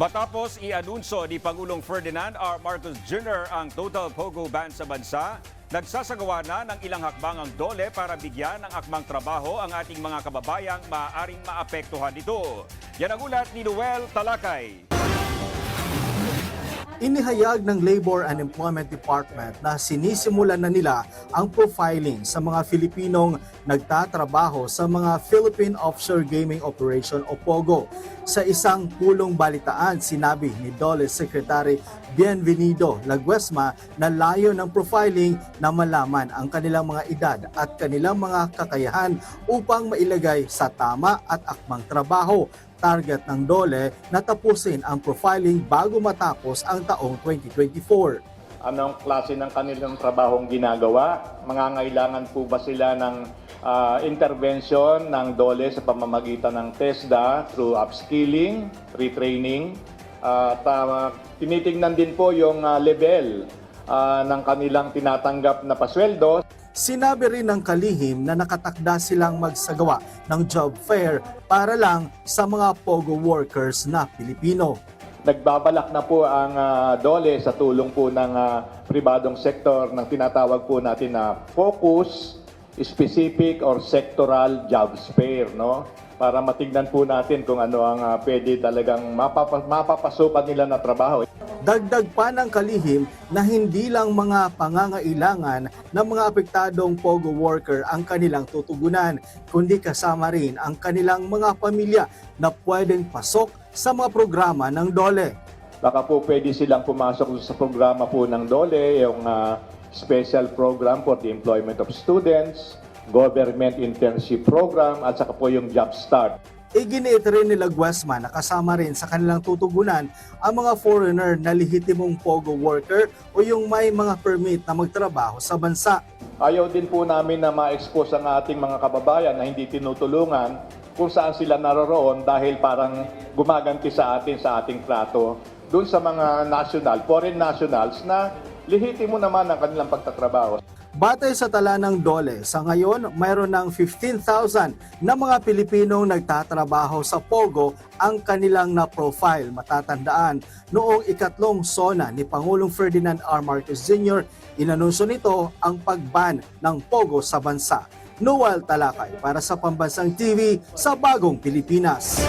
Matapos i-anunsyo ni Pangulong Ferdinand R. Marcos Jr. ang total pogo ban sa bansa, nagsasagawa na ng ilang hakbang ang DOLE para bigyan ng akmang trabaho ang ating mga kababayang maaaring maapektuhan nito. Yan ang ulat ni Noel Talakay. Inihayag ng Labor and Employment Department na sinisimulan na nila ang profiling sa mga Filipinong nagtatrabaho sa mga Philippine Offshore Gaming Operation o POGO. Sa isang pulong balitaan, sinabi ni DOLE Secretary Bienvenido Laguesma na layo ng profiling na malaman ang kanilang mga edad at kanilang mga kakayahan upang mailagay sa tama at akmang trabaho. Target ng DOLE na tapusin ang profiling bago matapos ang taong 2024. Anong klase ng kanilang trabahong ginagawa? Mangangailangan po ba sila ng intervention ng DOLE sa pamamagitan ng TESDA through upskilling, retraining? Tinitingnan din po yung level ng kanilang tinatanggap na pasweldo. Sinabi rin ng kalihim na nakatakda silang magsagawa ng job fair para lang sa mga POGO workers na Pilipino. Nagbabalak na po ang DOLE sa tulong po ng pribadong sektor ng tinatawag po natin na focus, specific or sectoral jobs fair, no? Para matignan po natin kung ano ang pwede talagang mapapasukan nila na trabaho. Dagdag pa ng kalihim na hindi lang mga pangangailangan ng mga apektadong POGO worker ang kanilang tutugunan, kundi kasama rin ang kanilang mga pamilya na pwedeng pasok sa mga programa ng DOLE. Baka po pwede silang pumasok sa programa po ng DOLE, yung special program for the employment of students, government internship program, at saka po yung Job Start. Iginiit rin ni Laguesma na kasama rin sa kanilang tutugunan ang mga foreigner na lehitimong POGO worker o yung may mga permit na magtrabaho sa bansa. Ayaw din po namin na ma-expose ang ating mga kababayan na hindi tinutulungan kung saan sila naroroon dahil parang gumaganti sa atin sa ating trato doon sa mga foreign nationals na lehitimo naman ang kanilang pagtatrabaho. Batay sa tala ng DOLE, sa ngayon mayroon ng 15,000 na mga Pilipinong nagtatrabaho sa POGO ang kanilang na-profile. Matatandaan, noong ikatlong SONA ni Pangulong Ferdinand R. Marcos Jr., inanunsyo nito ang pagban ng POGO sa bansa. Noel Talakay para sa Pambansang TV sa Bagong Pilipinas.